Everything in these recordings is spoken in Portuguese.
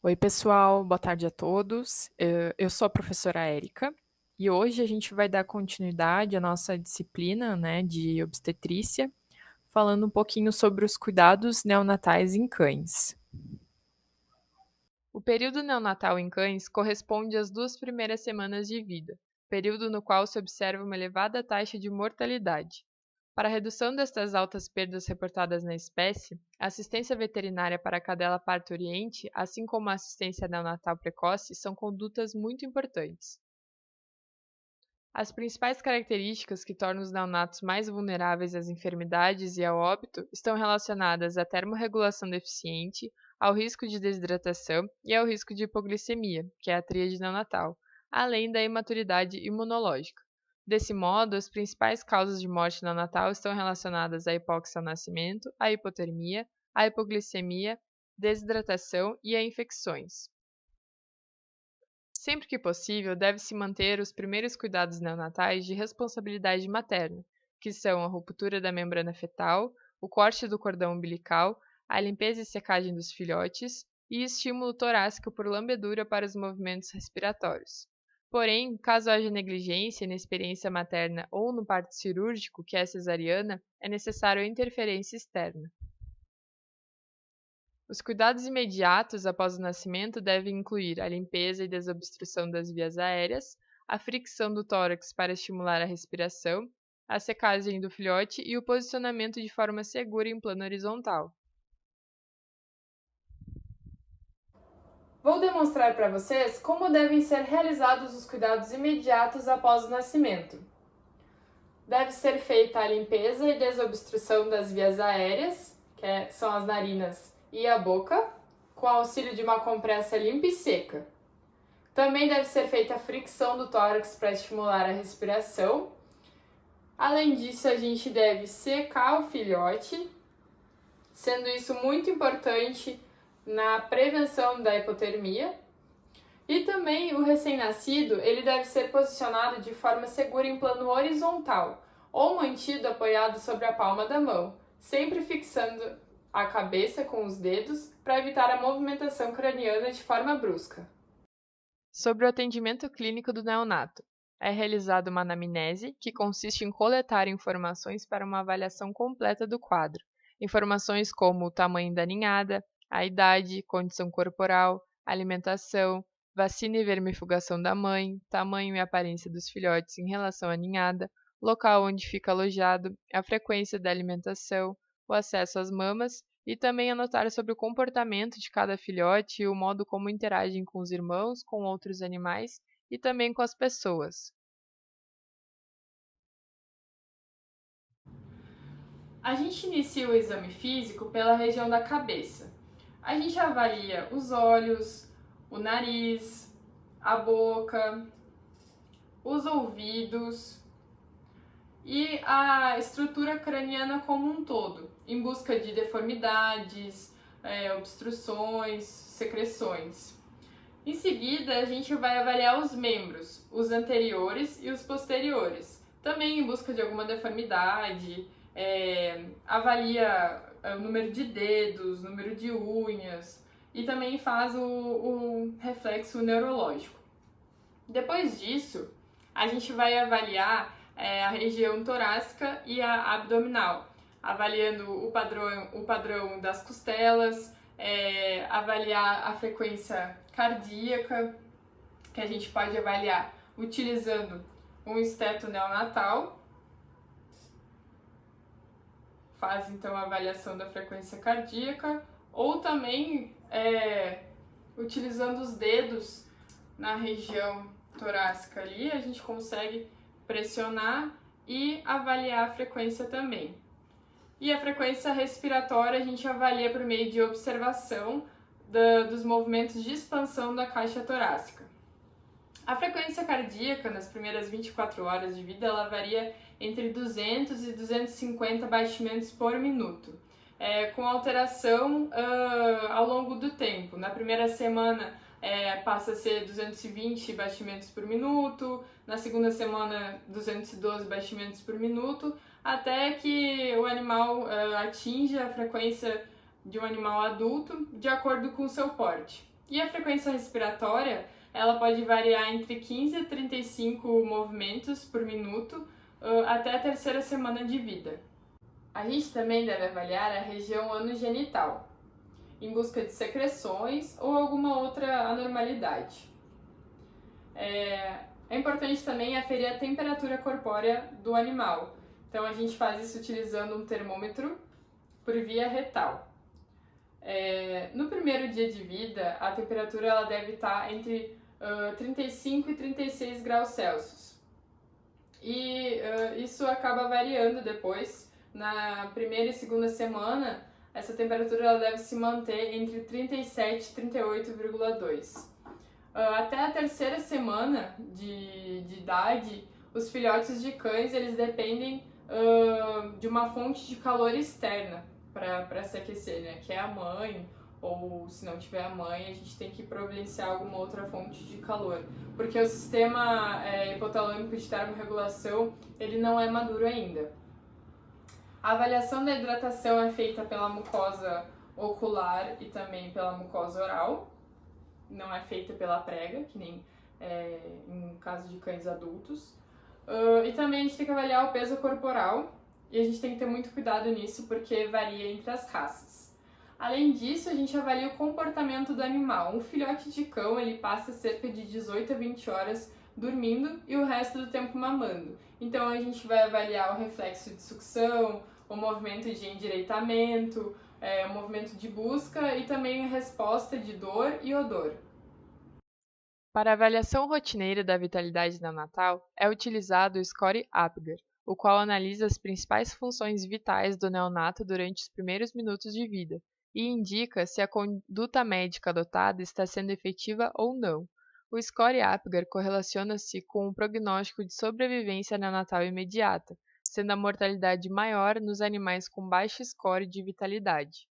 Oi, pessoal, boa tarde a todos. Eu sou a professora Érica e hoje a gente vai dar continuidade à nossa disciplina, né, de obstetrícia, falando um pouquinho sobre os cuidados neonatais em cães. O período neonatal em cães corresponde às 2 primeiras semanas de vida, período no qual se observa uma elevada taxa de mortalidade. Para a redução destas altas perdas reportadas na espécie, a assistência veterinária para a cadela parturiente, assim como a assistência neonatal precoce, são condutas muito importantes. As principais características que tornam os neonatos mais vulneráveis às enfermidades e ao óbito estão relacionadas à termorregulação deficiente, ao risco de desidratação e ao risco de hipoglicemia, que é a tríade neonatal, além da imaturidade imunológica. Desse modo, as principais causas de morte neonatal estão relacionadas à hipóxia ao nascimento, à hipotermia, à hipoglicemia, desidratação e a infecções. Sempre que possível, deve-se manter os primeiros cuidados neonatais de responsabilidade materna, que são a ruptura da membrana fetal, o corte do cordão umbilical, a limpeza e secagem dos filhotes e estímulo torácico por lambedura para os movimentos respiratórios. Porém, caso haja negligência, inexperiência materna ou no parto cirúrgico, que é a cesariana, é necessário a interferência externa. Os cuidados imediatos após o nascimento devem incluir a limpeza e desobstrução das vias aéreas, a fricção do tórax para estimular a respiração, a secagem do filhote e o posicionamento de forma segura em plano horizontal. Vou demonstrar para vocês como devem ser realizados os cuidados imediatos após o nascimento. Deve ser feita a limpeza e desobstrução das vias aéreas, são as narinas e a boca, com auxílio de uma compressa limpa e seca. Também deve ser feita a fricção do tórax para estimular a respiração. Além disso, a gente deve secar o filhote, sendo isso muito importante na prevenção da hipotermia. E também o recém-nascido, ele deve ser posicionado de forma segura em plano horizontal ou mantido apoiado sobre a palma da mão, sempre fixando a cabeça com os dedos para evitar a movimentação craniana de forma brusca. Sobre o atendimento clínico do neonato. É realizada uma anamnese, que consiste em coletar informações para uma avaliação completa do quadro. Informações como o tamanho da ninhada, a idade, condição corporal, alimentação, vacina e vermifugação da mãe, tamanho e aparência dos filhotes em relação à ninhada, local onde fica alojado, a frequência da alimentação, o acesso às mamas e também anotar sobre o comportamento de cada filhote e o modo como interagem com os irmãos, com outros animais e também com as pessoas. A gente inicia o exame físico pela região da cabeça. A gente avalia os olhos, o nariz, a boca, os ouvidos e a estrutura craniana como um todo, em busca de deformidades, obstruções, secreções. Em seguida, a gente vai avaliar os membros, os anteriores e os posteriores, também em busca de alguma deformidade, avalia o número de dedos, número de unhas e também faz o reflexo neurológico. Depois disso, a gente vai avaliar a região torácica e a abdominal, avaliando o padrão das costelas, avaliar a frequência cardíaca, que a gente pode avaliar utilizando um esteto neonatal. Faz então a avaliação da frequência cardíaca, ou também utilizando os dedos na região torácica ali, a gente consegue pressionar e avaliar a frequência também. E a frequência respiratória a gente avalia por meio de observação dos movimentos de expansão da caixa torácica. A frequência cardíaca nas primeiras 24 horas de vida ela varia entre 200 e 250 batimentos por minuto, com alteração ao longo do tempo. Na primeira semana passa a ser 220 batimentos por minuto, na segunda semana 212 batimentos por minuto, até que o animal atinja a frequência de um animal adulto de acordo com o seu porte. E a frequência respiratória, ela pode variar entre 15 a 35 movimentos por minuto até a terceira semana de vida. A gente também deve avaliar a região anogenital, em busca de secreções ou alguma outra anormalidade. É importante também aferir a temperatura corpórea do animal. Então a gente faz isso utilizando um termômetro por via retal. No primeiro dia de vida, a temperatura ela deve estar entre 35 e 36 graus Celsius. E isso acaba variando depois. Na primeira e segunda semana, essa temperatura ela deve se manter entre 37 e 38,2. Até a terceira semana de idade, os filhotes de cães eles dependem de uma fonte de calor externa para se aquecer, né? Que é a mãe, ou se não tiver a mãe, a gente tem que providenciar alguma outra fonte de calor, porque o sistema hipotalâmico de termorregulação ele não é maduro ainda. A avaliação da hidratação é feita pela mucosa ocular e também pela mucosa oral, não é feita pela prega, que nem em caso de cães adultos. E também a gente tem que avaliar o peso corporal, e a gente tem que ter muito cuidado nisso porque varia entre as raças. Além disso, a gente avalia o comportamento do animal. Um filhote de cão ele passa cerca de 18 a 20 horas dormindo e o resto do tempo mamando. Então a gente vai avaliar o reflexo de sucção, o movimento de endireitamento, o movimento de busca e também a resposta de dor e odor. Para a avaliação rotineira da vitalidade neonatal, é utilizado o Score Apgar, o qual analisa as principais funções vitais do neonato durante os primeiros minutos de vida e indica se a conduta médica adotada está sendo efetiva ou não. O Score Apgar correlaciona-se com o prognóstico de sobrevivência neonatal imediata, sendo a mortalidade maior nos animais com baixo score de vitalidade.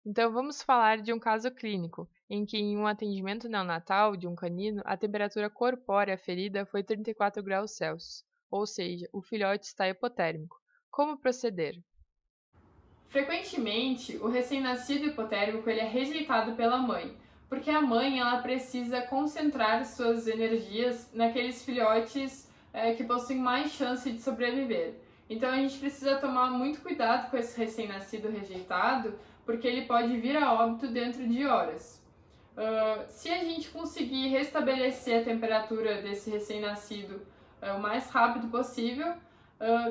Então, vamos falar de um caso clínico, em que em um atendimento neonatal de um canino, a temperatura corpórea aferida foi 34 graus Celsius, ou seja, o filhote está hipotérmico. Como proceder? Frequentemente, o recém-nascido hipotérmico ele é rejeitado pela mãe, porque a mãe ela precisa concentrar suas energias naqueles filhotes que possuem mais chance de sobreviver. Então a gente precisa tomar muito cuidado com esse recém-nascido rejeitado, porque ele pode vir a óbito dentro de horas. Se a gente conseguir restabelecer a temperatura desse recém-nascido o mais rápido possível,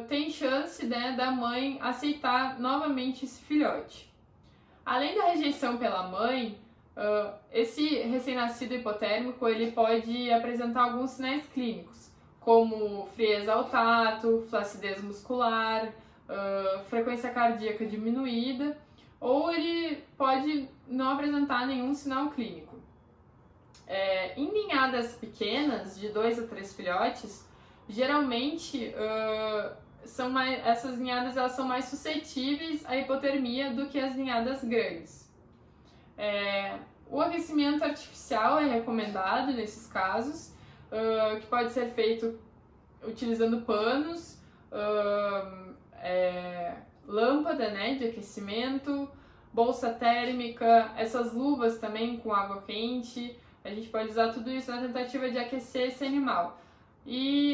tem chance, né, da mãe aceitar novamente esse filhote. Além da rejeição pela mãe, esse recém-nascido hipotérmico ele pode apresentar alguns sinais clínicos, como frieza ao tato, flacidez muscular, frequência cardíaca diminuída, ou ele pode não apresentar nenhum sinal clínico. Em ninhadas pequenas, de 2 a 3 filhotes, geralmente essas ninhadas elas são mais suscetíveis à hipotermia do que as ninhadas grandes. O aquecimento artificial é recomendado nesses casos, que pode ser feito utilizando panos, lâmpada, né, de aquecimento, bolsa térmica, essas luvas também com água quente. A gente pode usar tudo isso na tentativa de aquecer esse animal.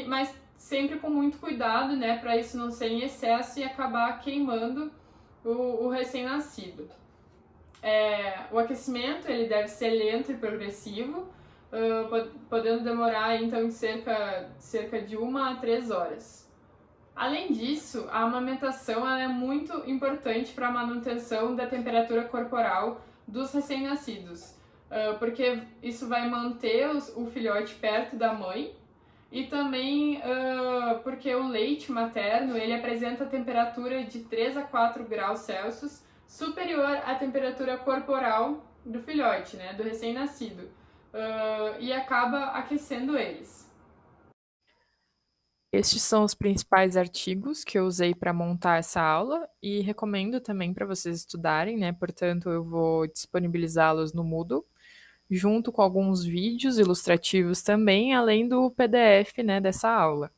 Mas sempre com muito cuidado, né, para isso não ser em excesso e acabar queimando o recém-nascido. O aquecimento ele deve ser lento e progressivo, podendo demorar então de cerca de 1 a 3 horas. Além disso, a amamentação ela é muito importante para a manutenção da temperatura corporal dos recém-nascidos, porque isso vai manter o filhote perto da mãe e também porque o leite materno ele apresenta temperatura de 3 a 4 graus Celsius superior à temperatura corporal do filhote, né, do recém-nascido, e acaba aquecendo eles. Estes são os principais artigos que eu usei para montar essa aula e recomendo também para vocês estudarem, né? Portanto, eu vou disponibilizá-los no Moodle, junto com alguns vídeos ilustrativos também, além do PDF, né, dessa aula.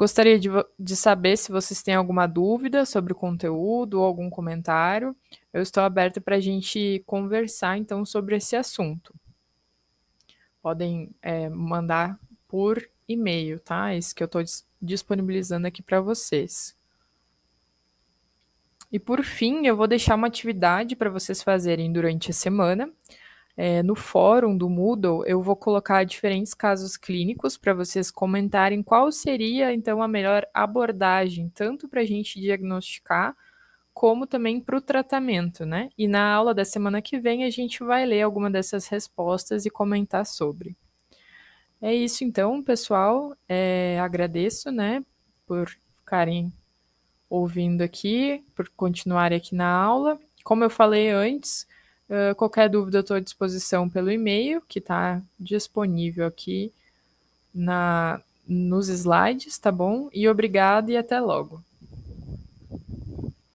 Gostaria de saber se vocês têm alguma dúvida sobre o conteúdo ou algum comentário. Eu estou aberta para a gente conversar, então, sobre esse assunto. Podem mandar por e-mail, tá? Esse que eu estou disponibilizando aqui para vocês. E por fim, eu vou deixar uma atividade para vocês fazerem durante a semana. No fórum do Moodle, eu vou colocar diferentes casos clínicos para vocês comentarem qual seria, então, a melhor abordagem, tanto para a gente diagnosticar, como também para o tratamento, né? E na aula da semana que vem, a gente vai ler alguma dessas respostas e comentar sobre. É isso, então, pessoal. Agradeço, né, por ficarem ouvindo aqui, por continuarem aqui na aula. Como eu falei antes, qualquer dúvida eu estou à disposição pelo e-mail, que está disponível aqui nos slides, tá bom? E obrigado e até logo.